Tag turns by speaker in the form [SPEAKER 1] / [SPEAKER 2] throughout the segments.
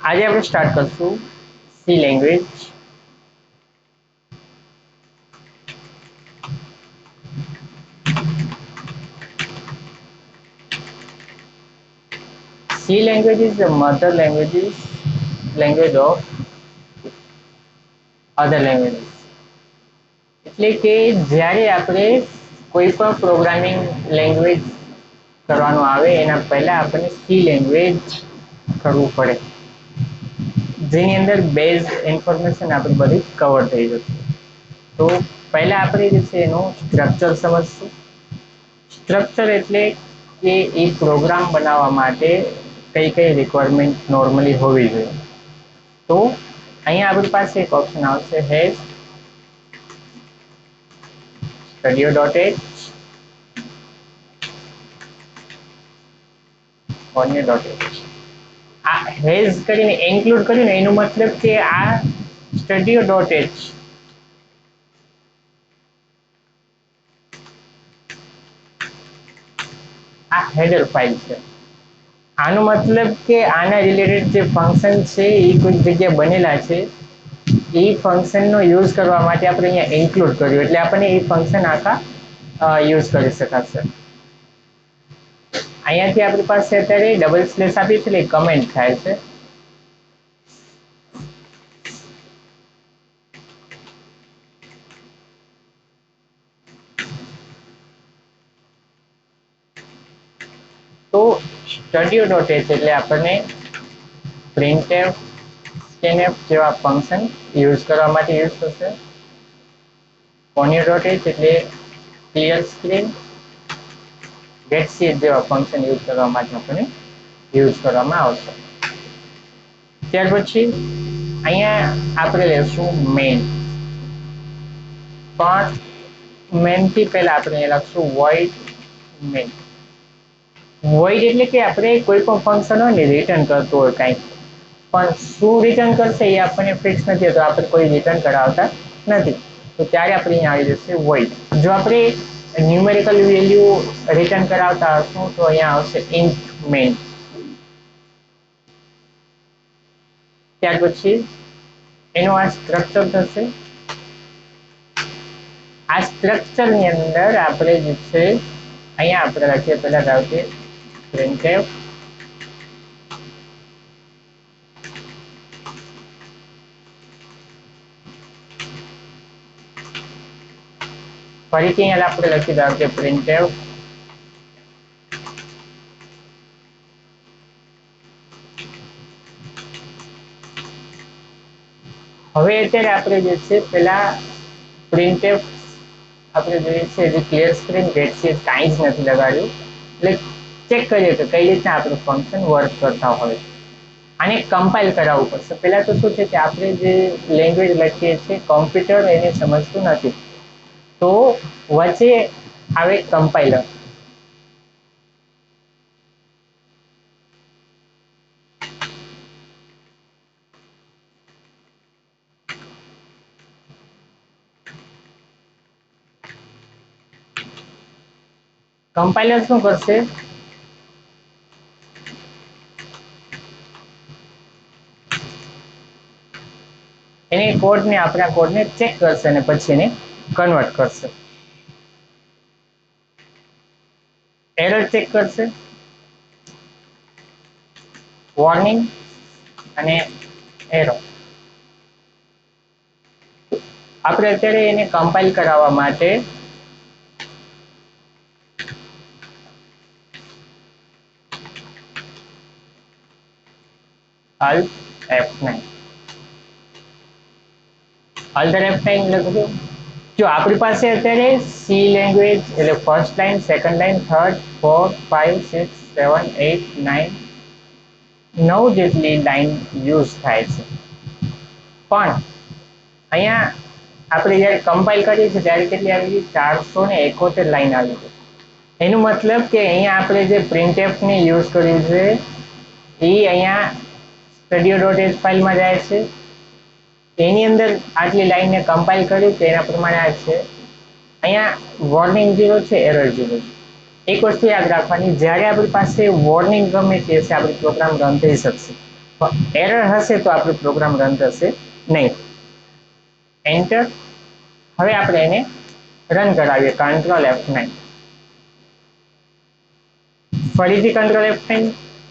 [SPEAKER 1] આજે આપણે સ્ટાર્ટ કરશું C language. C language is the mother language of other languages. એટલે કે જ્યારે આપણે કોઈ પણ પ્રોગ્રામિંગ લેંગ્વેજ કરવાનું આવે એના પહેલા આપણને સી લેંગ્વેજ કરવું પડે, જેની અંદર બેઝ ઇન્ફોર્મેશન આપણી બધી કવર થઈ જશે. તો પહેલા આપણે જે છે એનું સ્ટ્રક્ચર સમજશું. સ્ટ્રક્ચર એટલે કે એ પ્રોગ્રામ બનાવવા માટે કઈ કઈ રિક્વાયરમેન્ટ નોર્મલી હોવી જોઈએ. તો અહીંયા આપણી પાસે એક ઓપ્શન આવશે હેડ studio.h only.h. આ હેઝ કરીને ઇન્ક્લુડ કર્યું ને એનું મતલબ કે આ studio.h આ હેડર ફાઇલ છે. આનો મતલબ કે આના રિલેટેડ જે ફંક્શન છે એ કોઈ જગ્યાએ બનેલા છે, એ ફંક્શનનો યુઝ કરવા માટે આપણે અહીંયા ઇન્ક્લુડ કર્યું એટલે આપણને એ ફંક્શન આખા યુઝ કરી શકાશે. અહીંયાથી આપણી પાસે અત્યારે ડબલ સ્લેશ આપી છે એટલે કમેન્ટ થાય છે. તો studio.h એટલે આપણને printf, scanf જેવા ફંક્શન યુઝ કરવા માટે યુઝ થશે. only.h એટલે ક્લિયર સ્ક્રીન, getch જેવા ફંક્શન યુઝ કરવા માટે આપણને યુઝ કરવામાં આવશે. ત્યાર પછી અહીંયા આપણે લેશું મેઇન, પણ મેઇન થી પહેલા આપણે લખશું void main. void એટલે કે આપણે કોઈ પણ ફંક્શન હોય ને રિટર્ન કરતું હોય કંઈક, પણ શું રિટર્ન કરશે એ આપણને ફિક્સ નથી, તો આપણે કોઈ રિટર્ન કરાવતા નથી. તો ત્યારે આપણે અહીંયા આવી જશે void. જો આપણે ન્યુમેરિકલ વેલ્યુ રિટર્ન કરાવતા હશું તો અહીંયા આવશે int main. ત્યાર પછી એનું આ સ્ટ્રક્ચર થશે. આ સ્ટ્રક્ચર ની અંદર આપણે જે છે અહીંયા આપણે લખીએ પહેલા આવશે printf ફરીથી અહીંયા આપણે લખી દઉં કે printf હવે અત્યારે આપણે જે છે પેલા printf આપણે જોઈએ છે જે ક્લિયર સ્ક્રીન getch કાંઈ જ નથી લગાડ્યું, એટલે ચેક કરીએ કે કઈ રીતના આપણું ફંક્શન વર્ક કરતા હોય. આને કમ્પાઇલ કરાવવું પડશે. પહેલા તો શું છે કે આપણે જે લેંગ્વેજ લખીએ છીએ કોમ્પ્યુટર એને સમજતું નથી, તો વચ્ચે આવે કમ્પાઇલર. કમ્પાઇલર શું કરશે, એને કોડને આપણા કોડને ચેક કરશે અને પછી એને કન્વર્ટ કરશે. એરર ચેક કરશે, વોર્નિંગ અને એરર. આપણે અત્યારે એને કમ્પાઇલ કરાવવા માટે alt F9 લખજો. જો આપણી પાસે અત્યારે સી લેંગ્વેજ એટલે first line, second line, third, 4, 5, 6, 7, 8, 9 9 જેટલી લાઈન યુઝ થાય છે, પણ અહીંયા આપણે જ્યારે કમ્પાઇલ કરીએ છીએ ત્યારે કેટલી આવી? 471 લાઈન આવી છે. એનું મતલબ કે અહીંયા આપણે જે printf ને યુઝ કર્યું છે એ અહીંયા studio.h ફાઇલમાં જાય છે, એની અંદર આટલી લાઈનને કમ્પાઇલ કર્યું તો એના પ્રમાણે આ છે. અહીંયા વોર્નિંગ 0 છે, એરર 0 છે. એક વસ્તુ યાદ રાખવાની, જ્યારે આપણી પાસે વોર્નિંગ ગમે તે હશે આપણો પ્રોગ્રામ રન થઈ શકશે, એરર હશે તો આપણો પ્રોગ્રામ રન થશે નહીં. એન્ટર. હવે આપણે એને રન કરાવીએ. Control F9. ફરીથી કંટ્રોલ F9.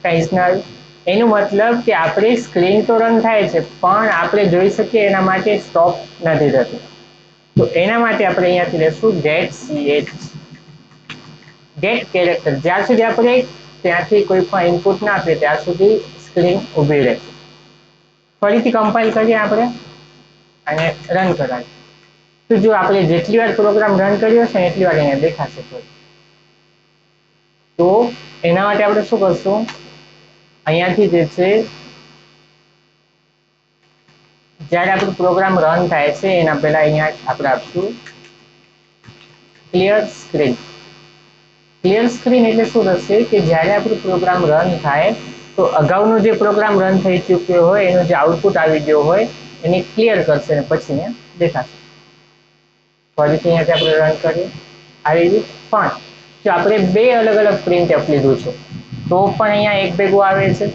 [SPEAKER 1] કંઈ જ ના આવ્યું. એનું મતલબ કે આપણી સ્ક્રીન તો રન થાય છે પણ આપણે જોઈ શકીએ એના માટે સ્ટોપ નથી થતું. તો એના માટે આપણે અહીંયાથી લેશું ગેટ કેરેક્ટર. જ્યાં સુધી આપણે ત્યાંથી કોઈ પણ ઇનપુટ ના આપીએ ત્યાં સુધી સ્ક્રીન ઊભી રહે. ફરીથી કમ્પાઇલ કરીએ આપણે અને રન કરાવીએ. તો જો આપણે જેટલી વાર પ્રોગ્રામ રન કર્યો છે એટલી વાર અહીંયા દેખાશે. તો એના માટે આપણે શું કરશું, અહીંયાથી જે છે જ્યારે આપણો પ્રોગ્રામ રન થાય છે એના પહેલા અહીંયા આપણે આપશું ક્લિયર સ્ક્રીન. ક્લિયર સ્ક્રીન એટલે શું થશે કે જ્યારે આપણો પ્રોગ્રામ રન થાય તો અગાઉનો જે પ્રોગ્રામ રન થઈ ચૂક્યો હોય એનો જે આઉટપુટ આવી ગયો હોય એને ક્લિયર કરશે અને પછી અહીંયા દેખાશે. ફરીથી અહીંયાથી આપણે રન કરીએ. આવી ગયું. પણ જો આપણે બે અલગ અલગ પ્રિન્ટએફ લીધું છે તો પણ અહીંયા એક ભેગું આવે છે.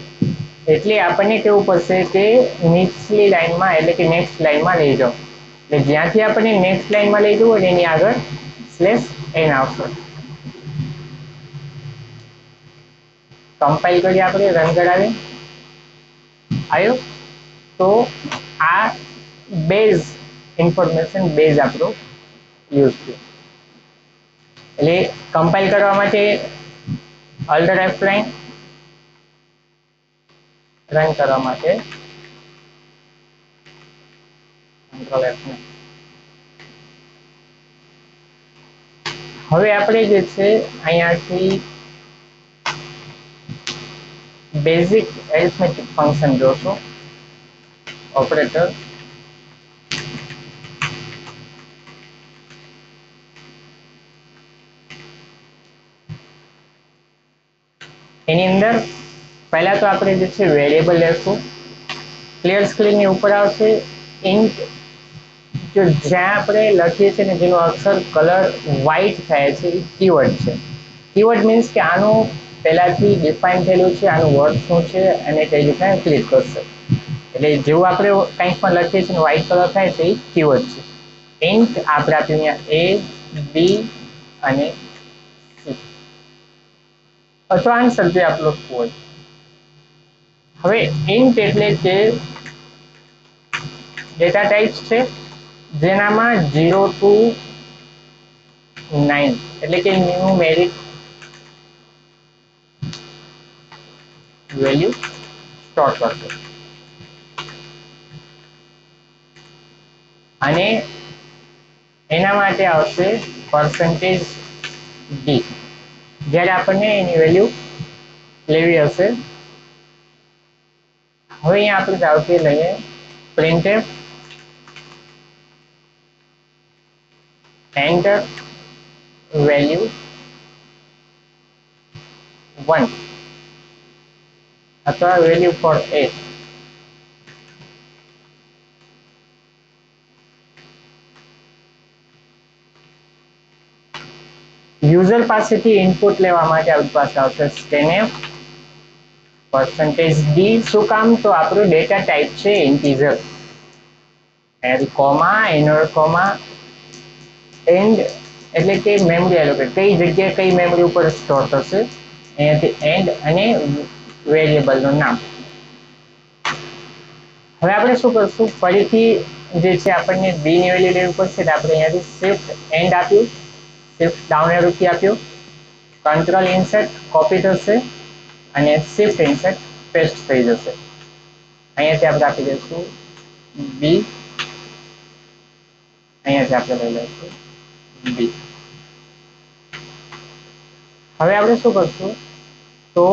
[SPEAKER 1] એટલે આપણને કહેવું પડશે કે નીચલી લાઈનમાં એટલે કે નેક્સ્ટ લાઈનમાં લઈ જાઓ. એટલે જ્યાંથી આપણને નેક્સ્ટ લાઈનમાં લઈ જવું હોય એની આગળ /n આવશે. કમ્પાઇલ કરી આપણે રન કરાવીએ. આવ્યો. તો આ બેઝ ઇન્ફોર્મેશન બેઝ આપણો યુઝ થયો. એટલે કમ્પાઇલ કરવા માટે Alt F9, રન કરવા માટે કંટ્રોલ F9. હવે આપણે જે છે અહીંયાથી બેઝિક એરિથમેટિક ફંક્શન જોશું. ઓપરેટર. એની અંદર પહેલા તો આપણે જે છે વેરિયેબલ લેશું. ક્લિયર સ્ક્રીનની ઉપર આવશે ઇન્ટ. જો જ્યાં આપણે લખીએ છીએ ને જેનો અક્ષર કલર વ્હાઇટ થાય છે એ કીવર્ડ છે. કીવર્ડ મીન્સ કે આનું પહેલાથી ડિફાઇન થયેલું છે, આનું વર્ડ શું છે અને કઈ રીતના ક્લિક કરશે. એટલે જેવું આપણે કંઈક પણ લખીએ છીએ વ્હાઇટ કલર થાય છે એ કીવર્ડ છે. ઇન્ટ આપણે આપ્યું અહીંયા A, B અને C. અથવા આન્સર જે આપણો હોય. હવે ઇન્ટ એટલે કે ડેટા ટાઈપ છે જેનામાં 0 to 9 એટલે કે ન્યુમેરિક વેલ્યુ સ્ટોર કરશે. અને એના માટે આવશે %d જ્યારે આપણને એની વેલ્યુ લેવી હશે. હવે અહીંયા આપણે આવતી લઈએ printf enter value 1 અથવા value for a. યુઝર પાસેથી ઇનપુટ લેવા માટે આપણી પાસે આવશે scanf %d. શું કામ? તો આપણું ડેટા ટાઈપ છે integer. And comma inner comma and એટલે કે મેમરી એલોકેટ કઈ જગ્યાએ કઈ મેમરી ઉપર સ્ટોર થશે. અહીંયાથી એન્ડ અને વેરિયેબલનું નામ. હવે આપણે શું કરશું, ફરીથી જે છે આપણને b ની વેલ્યુ લેવી પડશે. આપણે અહીંયાથી શિફ્ટ એન્ડ આપ્યું, શિફ્ટ ડાઉન એરો કી આપ્યું, કંટ્રોલ ઇન્સર્ટ કોપી થશે અને શિફ્ટ ઇન્સર્ટ પેસ્ટ થઈ જશે. અહીંયાથી આપણે આપી દઈશું b, અહીંયાથી આપણે લઈ લઈશું b. હવે આપણે શું કરશું, તો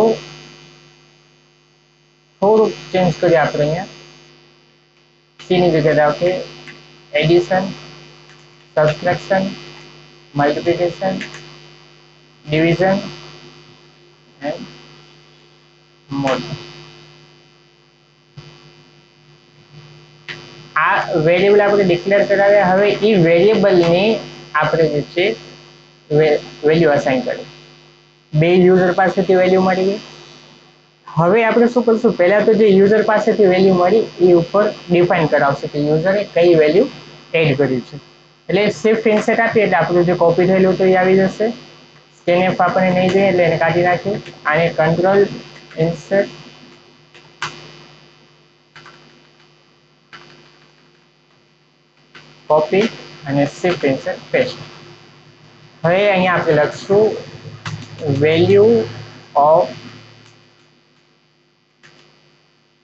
[SPEAKER 1] થોડુંક ચેન્જ કરીએ. આપણે અહીંયા સી ની જગ્યાએ આવશે addition, subtraction, multiplication, division and mode. આ વેરિયેબલ આપણે ડિક્લેર કરાવ્યા. હવે એ વેરિયેબલની આપણે જે છે વેલ્યુ અસાઇન કરી. બે યુઝર પાસેથી વેલ્યુ મળી ગઈ. હવે આપણે શું કરશું, પહેલા તો જે યુઝર પાસેથી વેલ્યુ મળી એ ઉપર ડિફાઇન કરાવશે કે યુઝરે કઈ વેલ્યુ એડ કરી છે. એટલે શિફ્ટ ઇન્સર્ટ આપીએ એટલે આપણું જે કોપી થયેલું હતું એ આવી જશે. સ્કેનએફ આપણે નહીં જોઈએ એટલે એને કાઢી નાખીએ. આને કંટ્રોલ ઇન્સર્ટ કોપી અને શિફ્ટ ઇન્સર્ટ પેસ્ટ. હવે અહીંયા આપણે લખશું વેલ્યુ ઓફ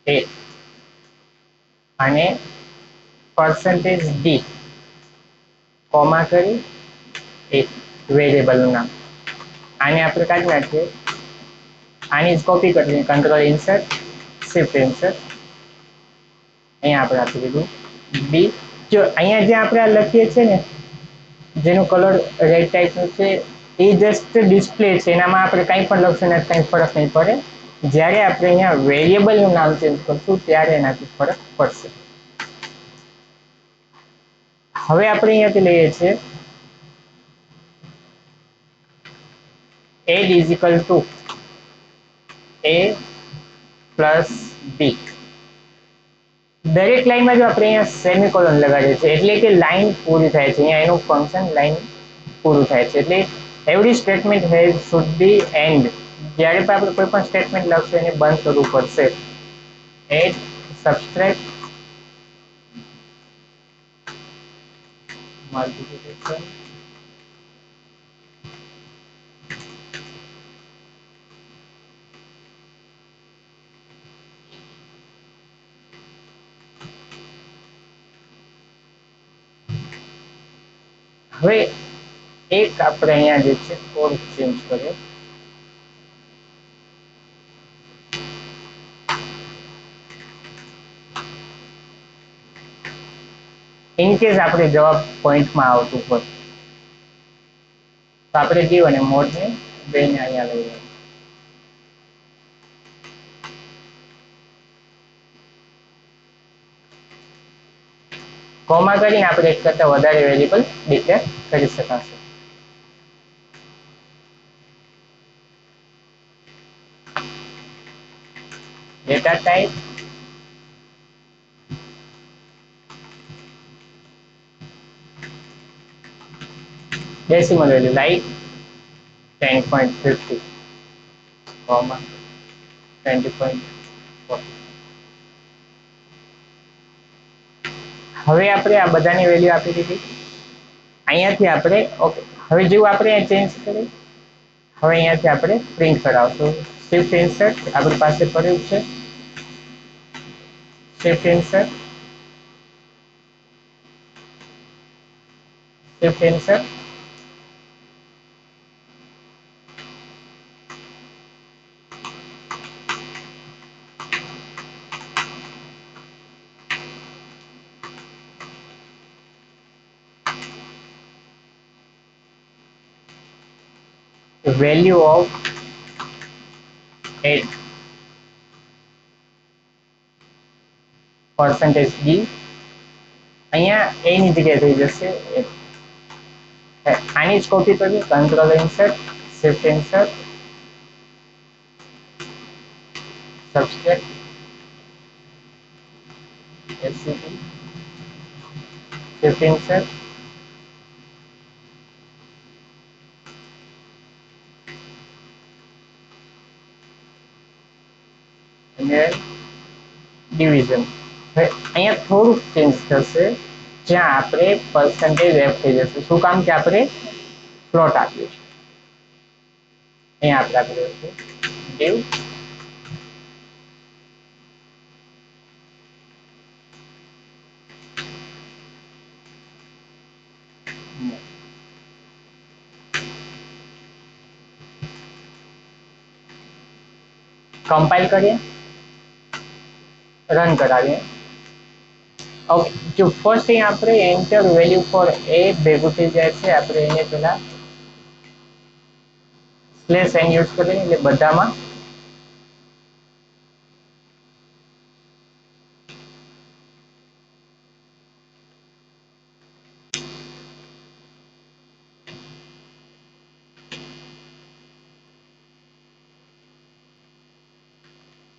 [SPEAKER 1] એ અને પર્સન્ટેજ ડી કોમા કરી એક વેરિયેબલનું નામ. આને આપણે કાઢી નાખીએ. આની જ કોપી કરી કંટ્રોલ ઇન્સર્ટ શિફ્ટ ઇન્સર્ટ. અહીંયા આપણે આપી દીધું બી. જો અહીંયા જે આપણે લખીએ છીએ ને જેનું કલર રેડ ટાઈપનું છે એ જસ્ટ ડિસ્પ્લે છે, એનામાં આપણે કંઈ પણ લખશું ને કંઈ ફરક નહીં પડે. જ્યારે આપણે અહીંયા વેરિયેબલનું નામ ચેન્જ કરશું ત્યારે એનાથી ફરક પડશે. હવે આપણે અહીંયાથી લઈએ છીએ add is equal to A plus B. દરેક લાઈનમાં જો આપણે અહીંયા સેમિકોલોન લગાડીએ છીએ એટલે કે લાઈન પૂરી થાય છે. અહીંયા એનું ફંક્શન લાઈન પૂરું થાય છે. એટલે every statement has should be and. જ્યારે પણ આપણે કોઈ પણ સ્ટેટમેન્ટ લખશું એને બંધ કરવું પડશે. એડ સબસ્ટ્રેક્ટ મલ્ટીપ્લિકેશન હવે એક આપણે અહીંયા જે છે કોડ ચેન્જ કરીએ. ઇન કેસ આપણે જવાબ પોઈન્ટમાં આવતું હોય તો આપણે જીવ અને મોડને બેને અહીંયા લઈ લઈએ. કોમા કરીને આપણે એક કરતા વધારે વેરિયેબલ ડિક્લેર કરી શકાશે. Data type decimal value like 10.50 comma 20.40. હવે આપણે આ બધાની વેલ્યુ આપી દીધી. અહીંયાથી આપણે ઓકે. હવે જેવું આપણે ચેન્જ કરી હવે અહીંયાથી આપણે પ્રિન્ટ કરાવશું. શિફ્ટ ઇન્સર્ટ આપણી પાસે પડ્યું છે. Shift insert shift insert value of 8 percentage D. અહીંયા a ની જગ્યાએ થઈ જશે. આની જ કોપી કરવી. Control insert shift insert subtract SCP shift insert અને ડિવિઝન. હવે અહીંયા થોડુંક ચેન્જ થશે જ્યાં આપણે પર્સન્ટેજ એફ થઈ જશે. શું કામ કે આપણે પ્લોટ આપ્યું છે. અહીંયા આપણે આપ્યું છે div કમ્પાઇલ કરીએ રન કરાવીએ. ઓકે. જો ફર્સ્ટ અહીં આપણે એન્ટર વેલ્યુ ફોર એ ભેગું થઈ જાય છે. આપણે એને પેલા સ્લેશ એન યુઝ કરીએ એટલે બધામાં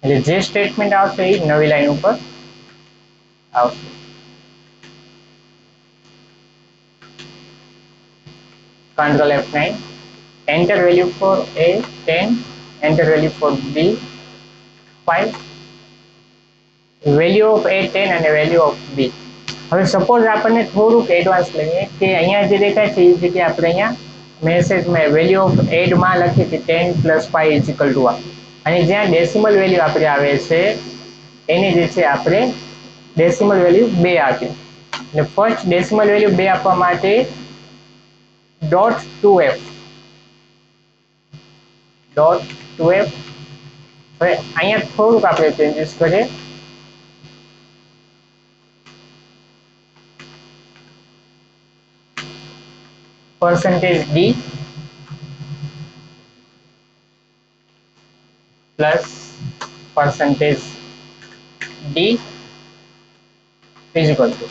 [SPEAKER 1] એટલે જે સ્ટેટમેન્ટ આવશે એ નવી લાઈન ઉપર આવશે. Control F9, enter value for A 10, enter value for B 5, value of A 10 અને value of B. હવે સપોઝ આપણને થોડુંક એડવાન્સ લઈએ કે અહીંયા જે દેખાય છે એ જગ્યાએ આપણે અહીંયા મેસેજમાં વેલ્યુ ઓફ એડમાં લખીએ કે 10 + 5 = 1 અને જ્યાં ડેસિમલ વેલ્યુ આપણે આવે છે એની જે છે આપણે ડેસિમલ વેલ્યુ 2 આપી. એટલે ફર્સ્ટ ડેસિમલ વેલ્યુ 2 આપવા માટે .2f હવે અહીંયા થોડુંક આપણે ચેન્જીસ કરીએ. %d plus %d is equal to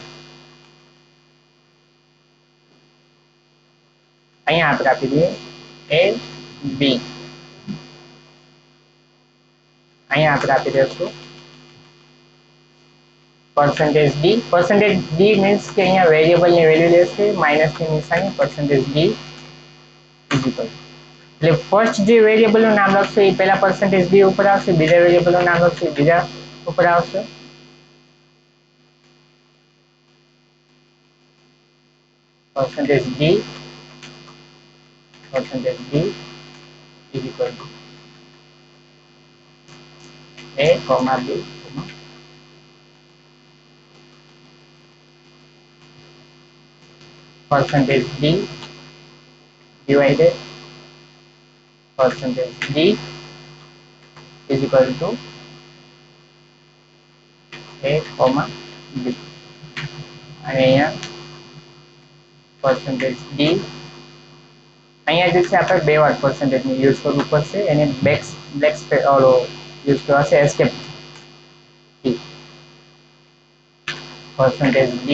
[SPEAKER 1] અહીંયા આપણે આપી દઈએ a b, અહીંયા આપણે આપી દઈશું %d મીન્સ કે અહીંયા વેરિયેબલની વેલ્યુ લેશે માઇનસની નિશાની %d is equal to એટલે ફર્સ્ટ જે વેરિયેબલનું નામ લખશે એ પહેલા %d ઉપર આવશે, બીજા વેરિયેબલનું નામ લખશે એ બીજા ઉપર આવશે. %d is equal to a, b, %d divided %d is equal to a, b અને અહીંયા %d અહીંયા જે છે આપણે બે વાર % યુઝ કરવું પડશે એને બ્લેક ઓલો યુઝ કરવાશે escape key. %d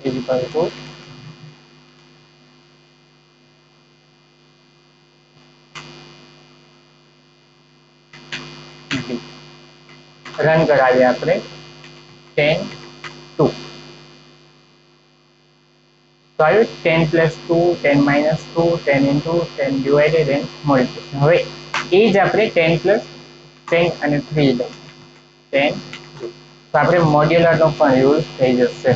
[SPEAKER 1] is equal to run કરાવીએ આપણે 10 2 તો આવ્યું 10 + 2 10 - 2 10 × 10 ડિવાઇડેડ એન્ડ મલ્ટીપ્લિકેશન. હવે એ જ આપણે 10 + 10 અને 3 લઈએ 10 તો આપણે મોડ્યુલરનો પણ યુઝ થઈ જશે.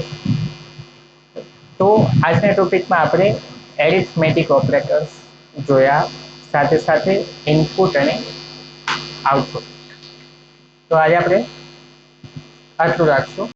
[SPEAKER 1] તો આજના ટોપિકમાં આપણે એરિથમેટિક ઓપરેટર્સ જોયા, સાથે સાથે ઇનપુટ અને આઉટપુટ. તો આજે આપણે આટલું રાખશું.